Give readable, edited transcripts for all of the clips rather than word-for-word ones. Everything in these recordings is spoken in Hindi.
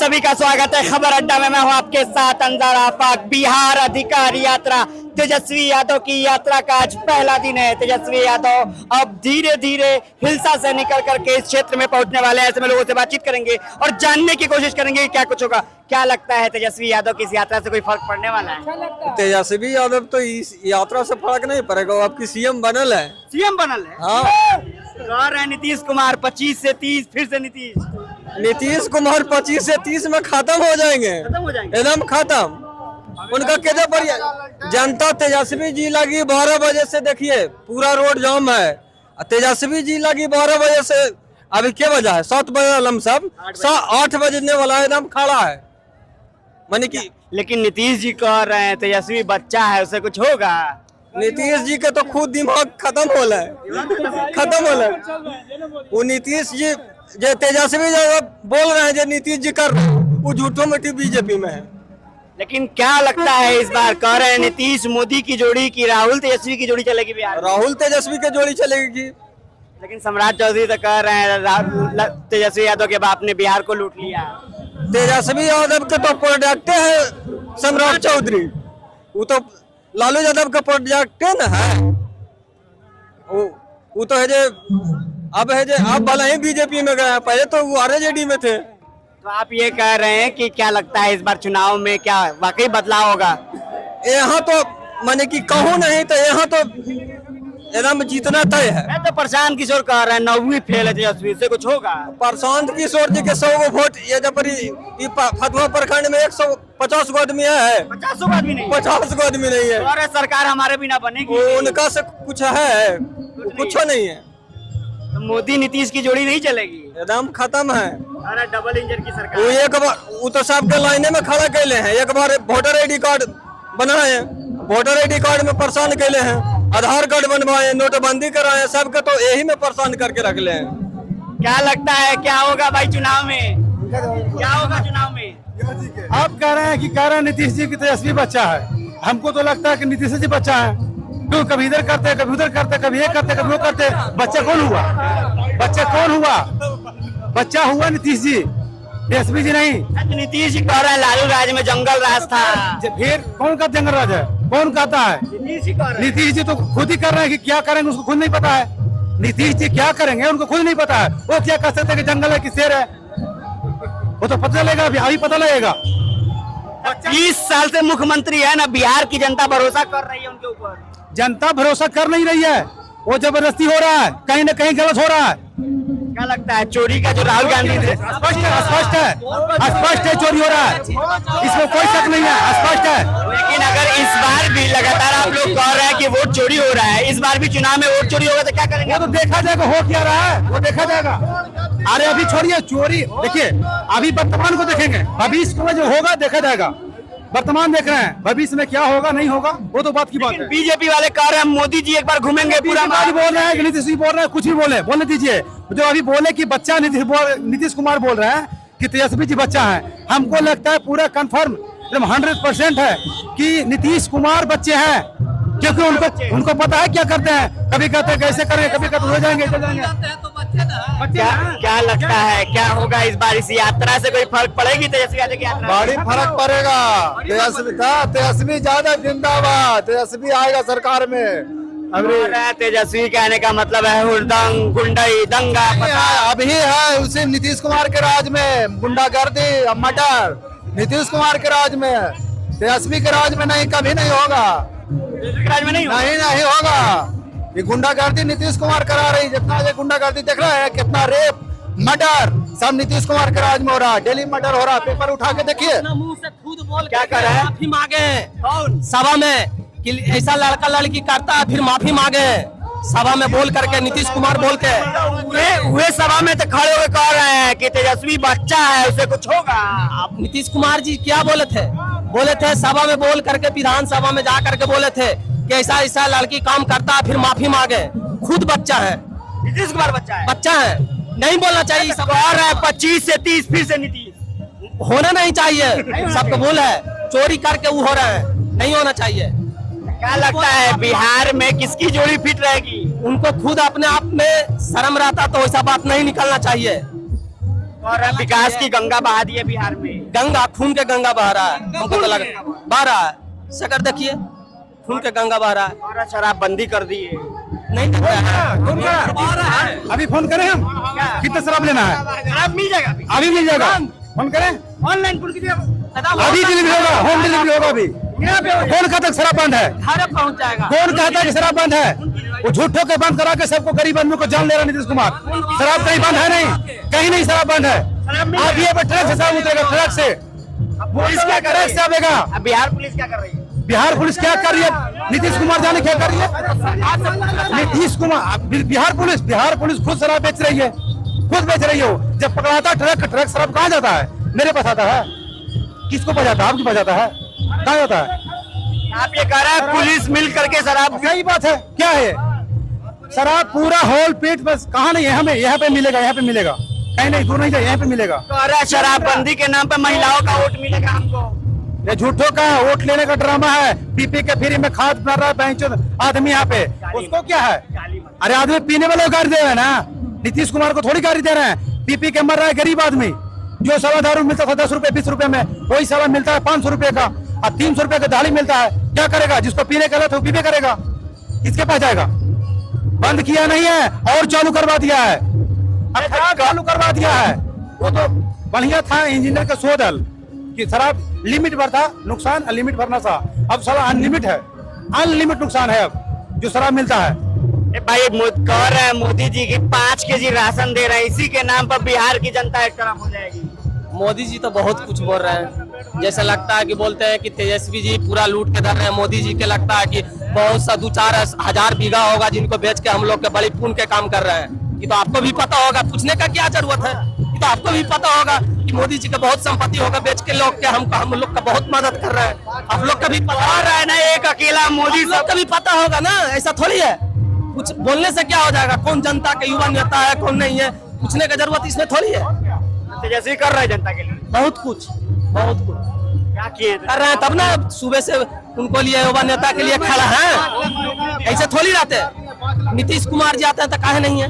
सभी का स्वागत है खबर अड्डा में। मैं हूं आपके साथ अंजार आफाक। बिहार अधिकार यात्रा तेजस्वी यादव की यात्रा का आज पहला दिन है। तेजस्वी यादव अब धीरे धीरे हिलसा से निकल करके इस क्षेत्र में पहुंचने वाले हैं। ऐसे में लोगों से बातचीत करेंगे और जानने की कोशिश करेंगे कि क्या कुछ होगा। क्या लगता है तेजस्वी यादव की इस यात्रा से कोई फर्क पड़ने वाला है? तेजस्वी यादव तो इस यात्रा से फर्क नहीं पड़ेगा, वो आपकी सीएम बनल है। सीएम बनल है। हाँ, कह रहे हैं नीतीश कुमार 25 से 30 फिर से नीतीश कुमार 25 से 30 में खत्म हो जाएंगे, एकदम खत्म। उनका क्या पर जनता तेजस्वी जी लगी 12 बजे से, देखिए पूरा रोड जाम है। तेजस्वी जी लगी 12 बजे से, अभी क्या बजा है? 7 बजे लमसम 8 बजने वाला है, एकदम खड़ा है मानी की। लेकिन नीतीश जी कह रहे हैं तेजस्वी बच्चा है, उसे कुछ होगा। नीतीश जी के तो खुद दिमाग खत्म होला है, खत्म होला है। वो नीतीश जी जो तेजस्वी जी बोल रहे हैं, जो नीतीश जी कर रहे हैं, वो झूठों मिट्टी बीजेपी में है। लेकिन क्या लगता है इस बार कह रहे हैं नीतीश मोदी की जोड़ी की राहुल तेजस्वी की जोड़ी चलेगी बिहार? राहुल तेजस्वी की जोड़ी चलेगी। लेकिन सम्राट चौधरी तो कह रहे हैं तेजस्वी यादव के बाप ने बिहार को लूट लिया। तेजस्वी यादव के तो प्रोडक्ट है सम्राट चौधरी, वो तो लालू यादव का प्रोजेक्ट है ना है। वो तो है जे अब है जे अब भले ही बीजेपी में गया, पहले तो वो आरजेडी में थे। तो आप ये कह रहे हैं कि क्या लगता है इस बार चुनाव में क्या वाकई बदलाव होगा? यहाँ तो माने कि कहूँ नहीं तो यहाँ तो एकदम जीतना तय है। मैं तो प्रशांत किशोर कह रहे हैं 9वीं फेल है तेजस्वी से, कुछ होगा? प्रशांत किशोर जी के 100 गो वोट ये जब फतुहा प्रखंड में 150 गो आदमी है। 50 गो आदमी नहीं, 50 गो आदमी नहीं है। और सरकार हमारे बिना बनेगी? उनका से कुछ है, कुछ नहीं है। तो मोदी नीतीश की जोड़ी नहीं चलेगी, एकदम खत्म है। अरे डबल इंजन की सरकार। वो एक बार वो तो सबके लाइने में खड़ा कैले हैं। एक बार वोटर आईडी कार्ड बनाए, वोटर आईडी कार्ड में परेशान कैले हैं, आधार कार्ड बनवाए, नोटबंदी कराए, सबके तो यही में परेशान करके रख ले हैं। क्या लगता है क्या होगा भाई चुनाव में? क्या होगा चुनाव में? आप कह रहे हैं कि कह रहे हैं नीतीश जी की तेजस्वी बच्चा है। हमको तो लगता है कि नीतीश जी बच्चा है, क्यों कभी इधर करते कभी उधर करते, कभी ये करते कभी वो करते। बच्चा कौन हुआ? बच्चा कौन हुआ? बच्चा हुआ नीतीश जी, तेजस्वी जी नहीं। नीतीश जी कह रहे हैं लालू राज में जंगल राज था। फिर कौन का जंगल राज है? कौन कहता है? नीतीश जी तो खुद ही कर रहे हैं कि क्या करेंगे उसको खुद नहीं पता है। नीतीश जी क्या करेंगे उनको खुद नहीं पता है। वो क्या कह सकते हैं कि जंगल है कि शेर है? वो तो पता लगेगा, अभी पता लगेगा। 20 साल से मुख्यमंत्री है ना, बिहार की जनता भरोसा कर रही है उनके ऊपर। जनता भरोसा कर नहीं रही है, वो जबरदस्ती हो रहा है, कहीं न कहीं गलत हो रहा है। क्या लगता है चोरी का जो राहुल गांधी थे? स्पष्ट है चोरी हो रहा है, इसमें कोई शक नहीं है, स्पष्ट है। लेकिन अगर इस बार भी लगातार आप लोग कह रहे हैं कि वोट चोरी हो रहा है, इस बार भी चुनाव में वोट चोरी होगा तो क्या करेंगे? वो तो देखा जाएगा हो क्या रहा है, वो देखा जाएगा। अरे अभी छोड़िए चोरी, देखिए अभी वर्तमान को देखेंगे, भविष्य में जो होगा देखा जाएगा। वर्तमान देख रहे हैं, भविष्य में क्या होगा नहीं होगा वो तो बात की बात है। बीजेपी वाले कह रहे हैं मोदी जी एक बार घूमेंगे पूरा। बोल रहे हैं कि नीतीश जी बोल रहे हैं, कुछ भी बोलने दीजिए। जो अभी बोले कि बच्चा नीतीश कुमार बोल रहे हैं कि तेजस्वी जी बच्चा है। हमको लगता है पूरा कंफर्म 100% है कि नीतीश कुमार बच्चे हैं, क्योंकि उनको पता है क्या करते हैं। कभी कहते हैं कैसे करें, कभी कहते हो जाएंगे। क्या लगता है क्या होगा इस बार इस यात्रा से? कोई फर्क पड़ेगी तेजस्वी यादव की यात्रा? बड़ी फर्क पड़ेगा। तेजस्वी ज्यादा जिंदाबाद, तेजस्वी आएगा सरकार में। तेजस्वी कहने का मतलब है हुड़दंग, गुंडई, दंगा अभी है उसी नीतीश कुमार के राज में गुंडागर्दी, मर्डर नीतीश कुमार के राज में, तेजस्वी के राज में नहीं, कभी नहीं होगा। राज में नहीं होगा। ये गुंडागर्दी नीतीश कुमार करा रही, जितना ये गुंडागर्दी देख रहा है, कितना रेप मर्डर सब नीतीश कुमार के राज में हो रहा है। डेली मर्डर हो रहा है, पेपर उठा के देखिए। मुंह से खुद बोल क्या कर रहा है? माफी मांगे सभा में कि ऐसा लड़का लड़की करता है, फिर माफी मांगे सभा में बोल करके, नीतीश कुमार बोल के वे सभा में तो खड़े होकर कह रहे हैं कि तेजस्वी बच्चा है, उसे कुछ होगा। आप नीतीश कुमार जी क्या बोले थे सभा में बोल करके, विधानसभा में जा करके बोले थे कि ऐसा ऐसा लड़की काम करता है, फिर माफी मांगे। खुद बच्चा है, नीतीश कुमार बच्चा है, नहीं बोलना चाहिए। सब कह रहा है 25 से 30 फिर से नीतीश होना नहीं चाहिए। सबको बोल है चोरी करके वो हो रहा है, नहीं होना चाहिए। क्या लगता है बिहार में किसकी जोड़ी फिट रहेगी? उनको खुद अपने आप में शर्म रहता तो ऐसा बात नहीं निकलना चाहिए। और विकास की गंगा बहा दी है बिहार में। गंगा खून के गंगा बह रहा है, हमको तो लग बह रहा है। शक्कर देखिए, खून के गंगा बह रहा है। और शराबबंदी कर दी है। नहीं दिख रहा है। अभी फोन करें हम, कितना शराब लेना है? शराब मिल जाएगा अभी मिल जाएगा, फोन करें, ऑनलाइन फोन कीजिए। अभी डिलीवरी होगा, होम डिलीवरी होगा अभी। कौन कहता है शराब बंद है? घर पहुंच जाएगा। कौन कहता है कि शराब बंद है? वो झूठों के बंद करा के सबको गरीब आदमी को जान ले रहा नीतीश कुमार। शराब कहीं बंद है नहीं, कहीं नहीं शराब बंद है। आप ये ट्रक से शराब उतरेगा, ट्रक से, पुलिस क्या कर रही ट्रक से आवेगा। है? बिहार पुलिस क्या कर रही है? बिहार पुलिस क्या कर रही है? नीतीश कुमार जाने क्या कर रही है? नीतीश कुमार, बिहार पुलिस खुद शराब बेच रही है, खुद बेच रही हो। जब पकड़ाता ट्रक शराब कहाँ जाता है? मेरे पास आता है। किसको बजाता है? आपके पास जाता है? कहाँ जाता है? आप ये कह रहे हैं पुलिस मिल करके शराब। सही बात है, क्या है? शराब पूरा होल पेट, बस कहाँ नहीं है, हमें यहाँ पे मिलेगा, यहाँ पे मिलेगा, कहीं नहीं, दूर नहीं जाए, यहाँ पे मिलेगा। कह रहे हैं शराबबंदी के नाम पे महिलाओं का वोट मिलेगा हमको। ये झूठों का वोट लेने का ड्रामा है। पीपी के फ्री में खाद बना रहा है बैंक आदमी यहाँ पे, उसको क्या है? अरे आदमी पीने वाले को गाड़ी दे रहे हैं ना, नीतीश कुमार को थोड़ी गाड़ी दे रहे हैं। पीपी के मर रहा है गरीब आदमी, जो सवा दारू मिलता था 10 रुपए 20 रुपए में, वही सवा मिलता है 500 रुपए का, और 300 रुपए का दाली मिलता है। क्या करेगा? जिसको पीने का लत हो पीपे करेगा, किसके पास जाएगा? बंद किया नहीं है और चालू करवा दिया है, अब चालू करवा दिया है। वो तो बढ़िया था इंजीनियर का सोडल कि शराब लिमिट पर था, नुकसान अनलिमिट भरना था। अब सारा अनलिमिट है, अनलिमिट नुकसान है अब जो शराब मिलता है। भाई कह रहे हैं मोदी जी की 5 केजी राशन दे रहे हैं, इसी के नाम पर बिहार की जनता एक तरफ हो जाएगी। मोदी जी तो बहुत कुछ बोल रहे हैं, जैसे लगता है कि बोलते हैं कि तेजस्वी जी पूरा लूट के धर रहे हैं। मोदी जी के लगता है कि बहुत सा 2-4 हजार बीघा होगा जिनको बेच के हम लोग के बड़ी पुण्य के काम कर रहे हैं। ये तो आपको भी पता होगा, पूछने का क्या जरूरत है? ये तो आपको भी पता होगा कि मोदी जी का बहुत संपत्ति होगा बेच के लोग के हम लोग का बहुत मदद कर रहे हैं। आप लोग का भी पता रहा है ना, एक अकेला मोदी लोग का भी पता होगा ना, ऐसा थोड़ी है। कुछ बोलने से क्या हो जाएगा? कौन जनता का युवा नेता है कौन नहीं है, पूछने का जरूरत इसमें थोड़ी है। तेजस्वी कर रहे हैं जनता के लिए बहुत कुछ क्या किए कर रहे हैं, तब ना सुबह से उनको लिए युवा नेता के लिए खड़ा है। ऐसे थोड़ी रहते। नीतीश कुमार जी आते हैं तो काहे नहीं है,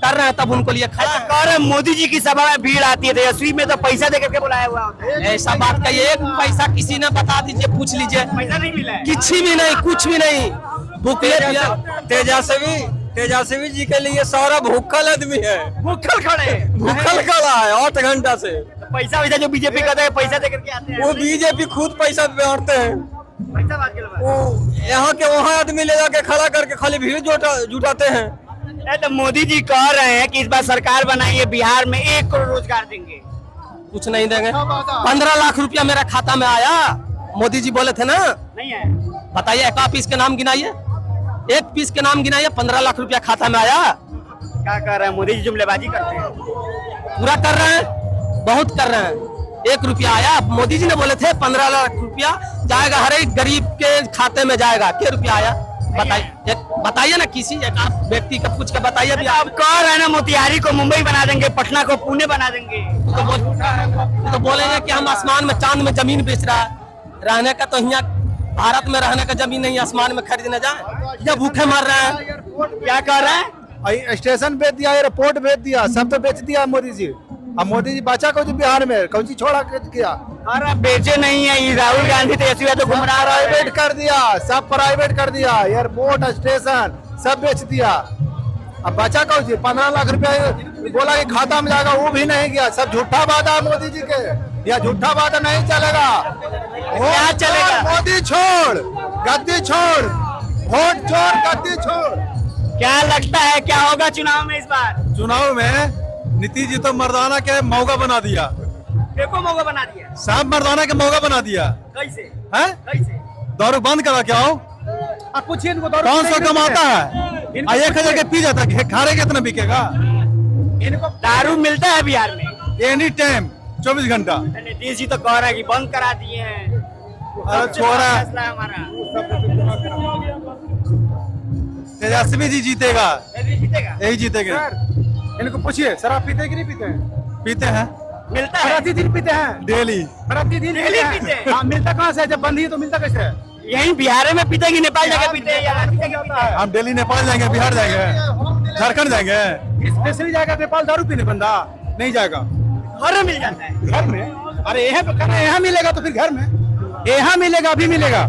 कर रहे हैं तब उनको लिए खड़ा है। कह रहे हैं मोदी जी की सभा में भीड़ आती है, तेजस्वी में तो पैसा दे करके बुलाया हुआ होता है। ऐसा बात कहिए, एक पैसा किसी ने बता दीजिए, पूछ लीजिए, पैसा नहीं मिला है। किसी भी नहीं, कुछ भी नहीं। तेजस्वी जी के लिए सारा भूखल आदमी है, भूखल खड़े, भूखल खड़ा है 8 घंटा से। पैसा वैसा जो बीजेपी कहते हैं पैसा दे करके आते हैं, वो बीजेपी खुद पैसा बांटते हैं। पैसा बात के लगा। वो यहाँ के वहाँ आदमी ले जाके खड़ा करके खाली भीड़ जुटाते हैं। तो मोदी जी कह रहे हैं कि इस बार सरकार बनाइए, बिहार में 1 करोड़ रोजगार देंगे। कुछ नहीं देंगे। 15 लाख रुपया मेरा खाता में आया, मोदी जी बोले थे ना। नहीं है, बताइए एक पीस के नाम गिनाइए, एक पीस के नाम गिनाइए। 15 लाख रुपया खाता में आया। क्या कर रहे हैं मोदी जी? जुमलेबाजी करते हैं, पूरा कर रहे हैं, बहुत कर रहे हैं। 1 रुपया आया, मोदी जी ने बोले थे 15 लाख रुपया जाएगा हर एक गरीब के खाते में जाएगा। क्या रुपया आया बताइए, बताइए ना, किसी एक आप व्यक्ति का पूछ के बताइए। भी आप कह रहे हैं ना मोतिहारी को मुंबई बना देंगे, पटना को पुणे बना देंगे। तो बोलेंगे कि हम आसमान में चांद में जमीन बेच रहा है। रहने का तो यहाँ भारत में रहने का जमीन नहीं, आसमान में खरीदने जाए या भूखे मर रहे हैं। क्या कह रहे हैं? स्टेशन बेच दिया, एयरपोर्ट बेच दिया, सब तो बेच दिया मोदी जी। अब मोदी जी बचा कौन बिहार में, कौन सी छोड़ा किया? अरे बेचे नहीं है, ये राहुल गांधी तेजस्वी तो गुमराह रहे। प्राइवेट कर दिया, सब प्राइवेट कर दिया, एयरपोर्ट स्टेशन सब बेच दिया। अब बचा कौन सी? 15 लाख रुपया बोला कि खाता में जाएगा, वो भी नहीं गया। सब झूठा वादा है मोदी जी के, या झूठा वादा नहीं चलेगा। क्या चलेगा? मोदी छोड़, गद्दी छोड़, वोट छोड़, गद्दी छोड़। क्या लगता है क्या होगा चुनाव में इस बार? चुनाव में नीतीश जी तो मर्दाना के मौका बना दिया, देखो मौका बना दिया, सब मर्दाना के मौका बना दिया। कैसे है? कैसे? दारू बंद करा क्या हो? आप पूछिए इनको, 500 कमाता है, 1000 के पी जाता है, खाने कितना बिकेगा? इनको दारू मिलता है बिहार में एनी टाइम 24 घंटा। नीतीश जी तो कह रहा है कि बंद करा दिए हैं। अरे छोड़ा, फैसला है हमारा। तेजस्वी जी जीतेगा, जीतेगा, यही जीतेगा। इनको पूछिए शराब पीते कि नहीं पीते हैं? पीते हैं, मिलता है प्रतिदिन पीते हैं, डेली प्रतिदिन डेली पीते हैं। हाँ, मिलता कहाँ से? जब बंद ही तो मिलता कैसे है? यही बिहार में पीते कि नेपाल जाके पीते हैं? या हम दिल्ली नेपाल जाएंगे, बिहार जाएंगे, झारखंड जाएंगे, स्पेशली जाएगा नेपाल दारू पीने बंदा नहीं जाएगा। घर में मिल जाता है। घर में, अरे यहाँ पे करना, यहाँ मिलेगा तो फिर घर में, यहाँ मिलेगा, अभी मिलेगा।